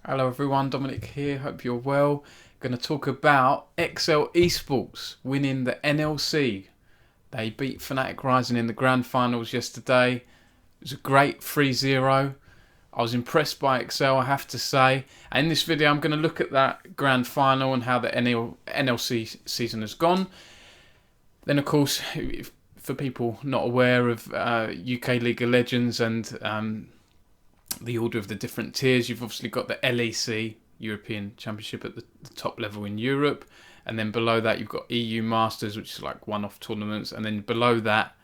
Hello everyone, Dominic here, hope you're well. Going to talk about XL Esports winning the NLC. They beat Fnatic Rising in the grand finals yesterday. It was a great 3-0. I was impressed by XL, I have to say. And in this video I'm going to look at that grand final and how the NLC season has gone. Then of course, for people not aware of UK League of Legends and the order of the different tiers, you've obviously got the LEC, European Championship, at the top level in Europe, and then below that you've got EU Masters, which is like one-off tournaments, and then below that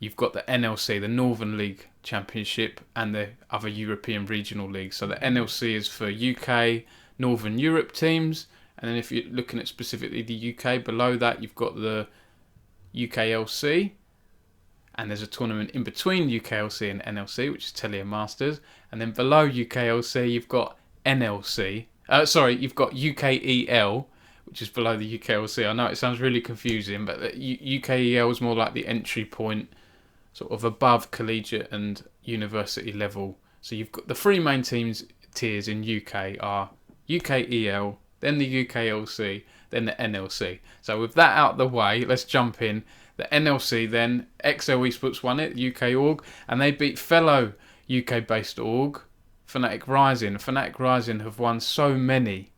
you've got the NLC, the Northern League Championship, and the other European regional leagues. So the NLC is for UK, Northern Europe teams, and then if you're looking at specifically the UK, below that you've got the UKLC, and there's a tournament in between UKLC and NLC, which is Telia Masters. And then below UKLC, you've got NLC. You've got UKEL, which is below the UKLC. I know it sounds really confusing, but UKEL is more like the entry point, sort of above collegiate and university level. So you've got the three main tiers in UK are UKEL, then the UKLC, then the NLC. So with that out of the way, let's jump in. The NLC then, XL Esports won it, UK org, and they beat fellow UK-based org, Fnatic Rising. Fnatic Rising have won so many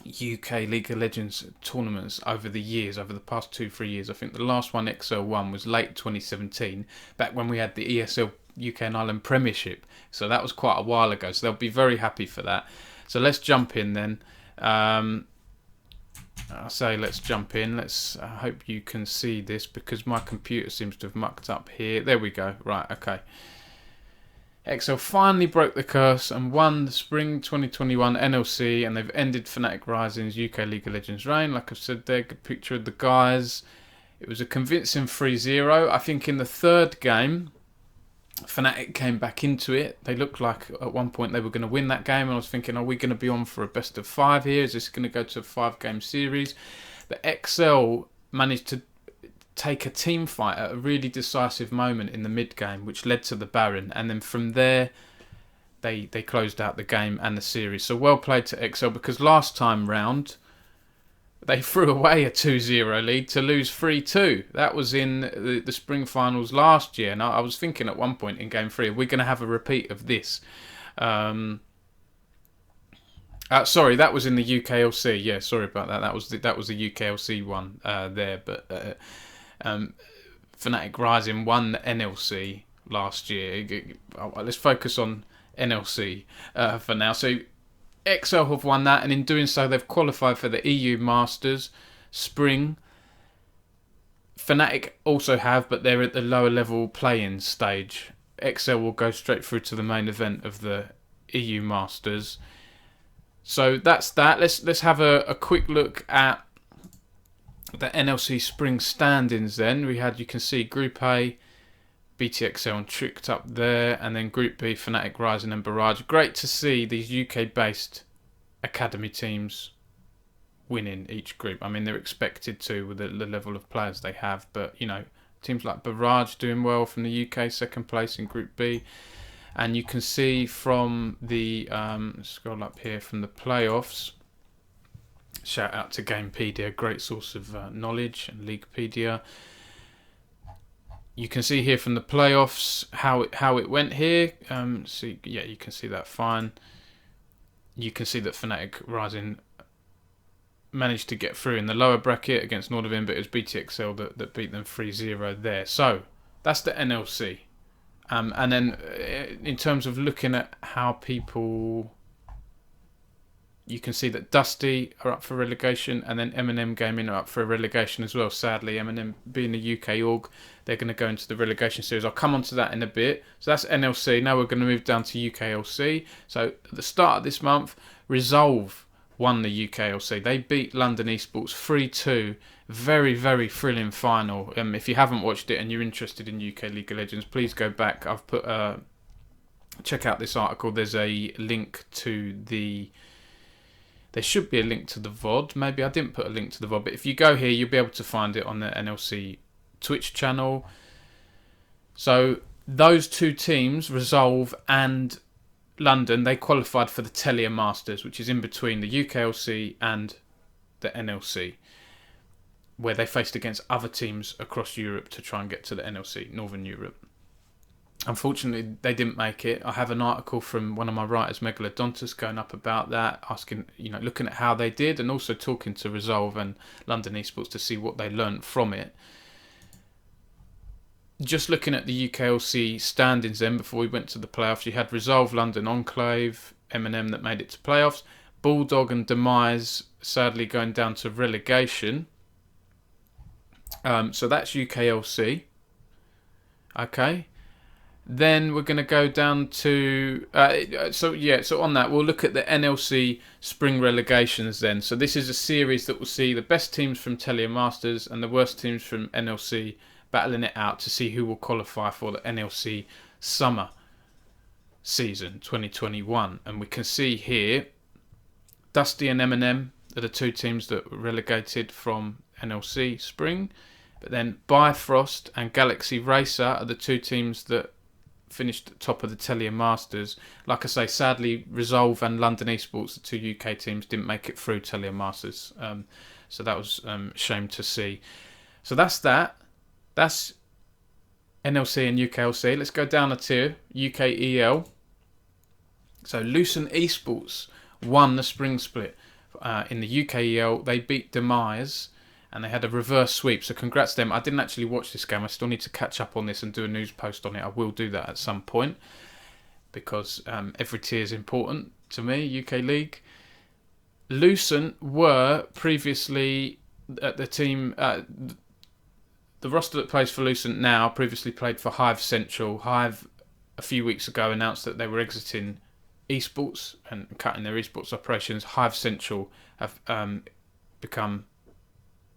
UK League of Legends tournaments over the years, over the past 2-3 years. I think the last one XL won was late 2017, back when we had the ESL UK and Ireland Premiership. So that was quite a while ago, so they'll be very happy for that. So let's jump in then. Let's jump in. I hope you can see this because my computer seems to have mucked up here. There we go. Right, okay. XL finally broke the curse and won the Spring 2021 NLC, and they've ended Fnatic Rising's UK League of Legends reign. Like I've said there, good picture of the guys. It was a convincing 3-0. I think in the third game, Fnatic came back into it. They looked like at one point they were going to win that game, and I was thinking, are we going to be on for a best of 5 here? Is this going to go to a 5-game series? But XL managed to take a team fight at a really decisive moment in the mid game, which led to the Baron, and then from there they closed out the game and the series. So well played to XL, because last time round they threw away a 2-0 lead to lose 3-2. That was in the spring finals last year. And I was thinking at one point in game 3, we're going to have a repeat of this. Sorry, that was in the UKLC. Yeah, sorry about that. That was the UKLC one there. But Fnatic Rising won the NLC last year. Let's focus on NLC for now. So XL have won that, and in doing so they've qualified for the EU Masters Spring. Fnatic also have, but they're at the lower level play-in stage. XL will go straight through to the main event of the EU Masters. So that's that. Let's have a quick look at the NLC Spring standings then. You can see Group A, BTXL and Tricked up there, and then Group B, Fnatic Rising and Barrage. Great to see these UK-based academy teams winning each group. I mean, they're expected to with the level of players they have, but you know, teams like Barrage doing well from the UK, second place in Group B. And you can see from the scroll up here from the playoffs. Shout out to Gamepedia, great source of knowledge, and Leaguepedia. You can see here from the playoffs how it went here. You can see that fine. You can see that Fnatic Rising managed to get through in the lower bracket against Nordavind, but it was BTXL that beat them 3-0 there. So that's the NLC. And then in terms of looking at how people, you can see that Dusty are up for relegation, and then M&M Gaming are up for a relegation as well. Sadly, M&M being a UK org, they're going to go into the relegation series. I'll come on to that in a bit. So that's NLC. Now we're going to move down to UKLC. So at the start of this month, Resolve won the UKLC. They beat London Esports 3-2. Very, very thrilling final. If you haven't watched it and you're interested in UK League of Legends, please go back. I've put check out this article. There's a link to the... There should be a link to the VOD. Maybe I didn't put a link to the VOD, but if you go here, you'll be able to find it on the NLC Twitch channel. So those two teams, Resolve and London, they qualified for the Telia Masters, which is in between the UKLC and the NLC, where they faced against other teams across Europe to try and get to the NLC, Northern Europe. Unfortunately, they didn't make it. I have an article from one of my writers, Megalodontus, going up about that, asking, looking at how they did, and also talking to Resolve and London Esports to see what they learnt from it. Just looking at the UKLC standings then, before we went to the playoffs, you had Resolve, London Enclave, M&M that made it to playoffs, Bulldog and Demise sadly going down to relegation. So that's UKLC. Okay. Then we're going to go down to... So on that, we'll look at the NLC Spring Relegations then. So this is a series that will see the best teams from Telia Masters and the worst teams from NLC battling it out to see who will qualify for the NLC Summer Season 2021. And we can see here, Dusty and M&M are the two teams that were relegated from NLC Spring. But then Bifrost and Galaxy Racer are the two teams that finished at the top of the Telia Masters. Like I say, sadly, Resolve and London Esports, the two UK teams, didn't make it through Telia Masters. So that was a shame to see. So that's that. That's NLC and UKLC. Let's go down a tier. UKEL. So Lucent Esports won the spring split. In the UKEL, they beat Demise. And they had a reverse sweep, so congrats to them. I didn't actually watch this game. I still need to catch up on this and do a news post on it. I will do that at some point because every tier is important to me, UK League. Lucent were previously at the team... the roster that plays for Lucent now previously played for Hive Central. Hive, a few weeks ago, announced that they were exiting esports and cutting their esports operations. Hive Central have become...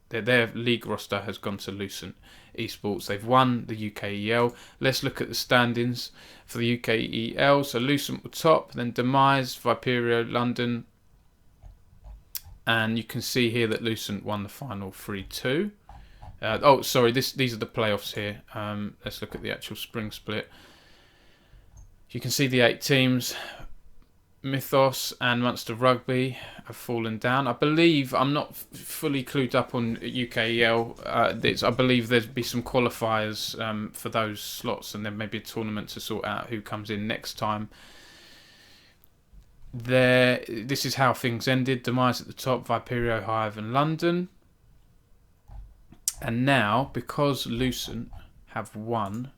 Their league roster has gone to Lucent Esports. They've won the UKEL. Let's look at the standings for the UKEL. So Lucent were top, then Demise, Viperio, London. And you can see here that Lucent won the final 3-2. These are the playoffs here. Let's look at the actual spring split. You can see the 8 teams. Mythos and Munster Rugby have fallen down. I believe, I'm not fully clued up on UKEL. I believe there'll be some qualifiers for those slots, and then maybe a tournament to sort out who comes in next time. This is how things ended. Demise at the top, Viperio, Hive and London. And now, because Lucent have won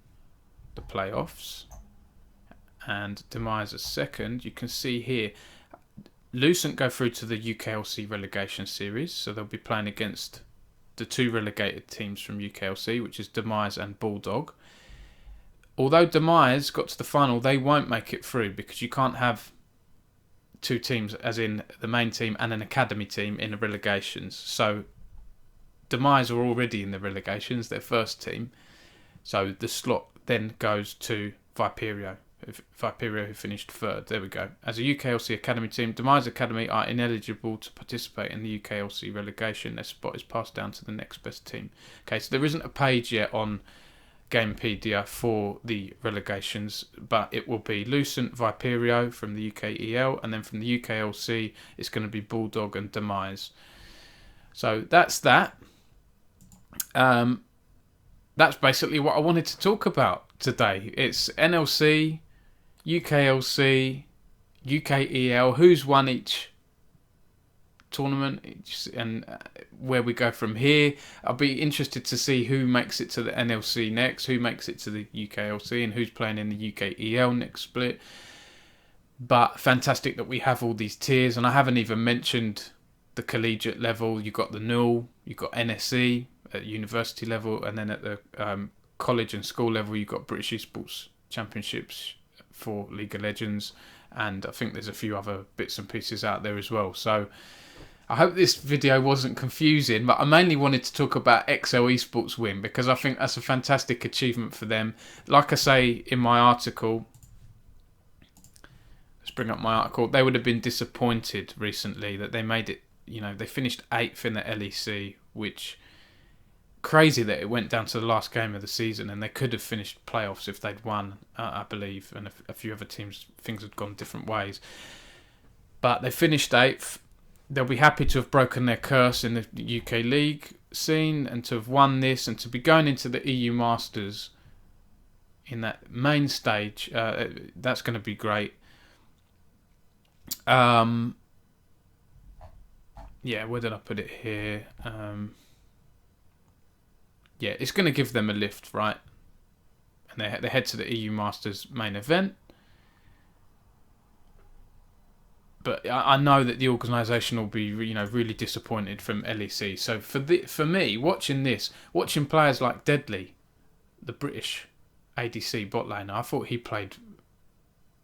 the playoffs and Demise is second, you can see here Lucent go through to the UKLC relegation series, so they'll be playing against the two relegated teams from UKLC, which is Demise and Bulldog. Although Demise got to the final, they won't make it through because you can't have two teams, as in the main team and an academy team, in the relegations. So Demise are already in the relegations, their first team. So the slot then goes to Viperio. Viperio, who finished third. There we go. As a UKLC Academy team, Demise Academy are ineligible to participate in the UKLC relegation. Their spot is passed down to the next best team. Okay, so there isn't a page yet on Gamepedia for the relegations, but it will be Lucent, Viperio from the UKEL, and then from the UKLC, it's going to be Bulldog and Demise. So that's that. That's basically what I wanted to talk about today. It's NLC, UKLC, UKEL, who's won each tournament, and where we go from here. I'll be interested to see who makes it to the NLC next, who makes it to the UKLC, and who's playing in the UKEL next split. But fantastic that we have all these tiers, and I haven't even mentioned the collegiate level. You've got the NUL, you've got NSE at university level, and then at the college and school level, you've got British Esports Championships for League of Legends, and I think there's a few other bits and pieces out there as well. So I hope this video wasn't confusing, but I mainly wanted to talk about XL Esports win because I think that's a fantastic achievement for them. Like I say in my article, let's bring up my article, they would have been disappointed recently that they made it, they finished 8th in the LEC, which crazy that it went down to the last game of the season, and they could have finished playoffs if they'd won, I believe, and a few other teams, things had gone different ways. But they finished 8th. They'll be happy to have broken their curse in the UK League scene and to have won this and to be going into the EU Masters in that main stage. That's going to be great. Yeah, where did I put it here? Yeah, it's going to give them a lift, right? And they head to the EU Masters main event. But I know that the organisation will be, really disappointed from LEC. So for me, watching players like Deadly, the British ADC bot laner, I thought he played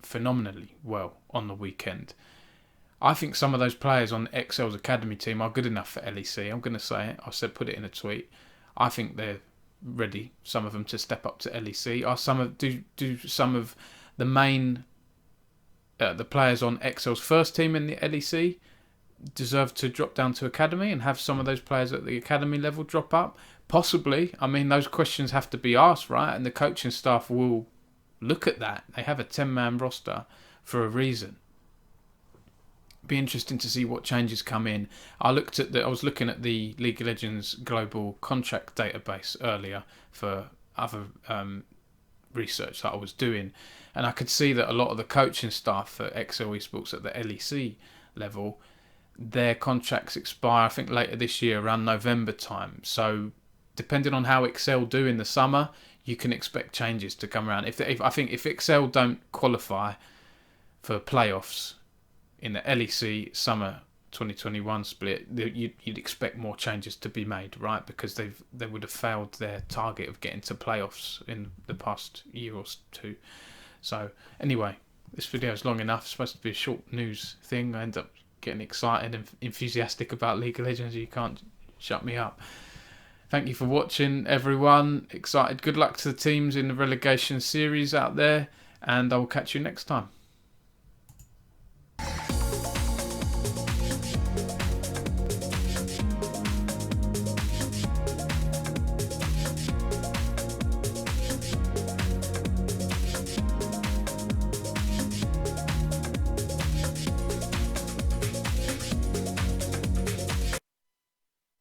phenomenally well on the weekend. I think some of those players on XL's academy team are good enough for LEC. I'm going to say it. I said put it in a tweet. I think they're ready, some of them, to step up to LEC. Do some of the main the players on XL's first team in the LEC deserve to drop down to academy and have some of those players at the academy level drop up? Possibly. I mean, those questions have to be asked, right? And the coaching staff will look at that. They have a 10-man roster for a reason. Be interesting to see what changes come in. I was looking at the League of Legends global contract database earlier for other research that I was doing, and I could see that a lot of the coaching staff for XL Esports at the LEC level, their contracts expire, I think, later this year around November time. So depending on how XL do in the summer, you can expect changes to come around. I think if XL don't qualify for playoffs in the LEC summer 2021 split, you'd expect more changes to be made, right? Because they would have failed their target of getting to playoffs in the past year or two. So anyway, this video is long enough. It's supposed to be a short news thing. I end up getting excited and enthusiastic about League of Legends. You can't shut me up. Thank you for watching, everyone. Excited. Good luck to the teams in the relegation series out there, and I will catch you next time.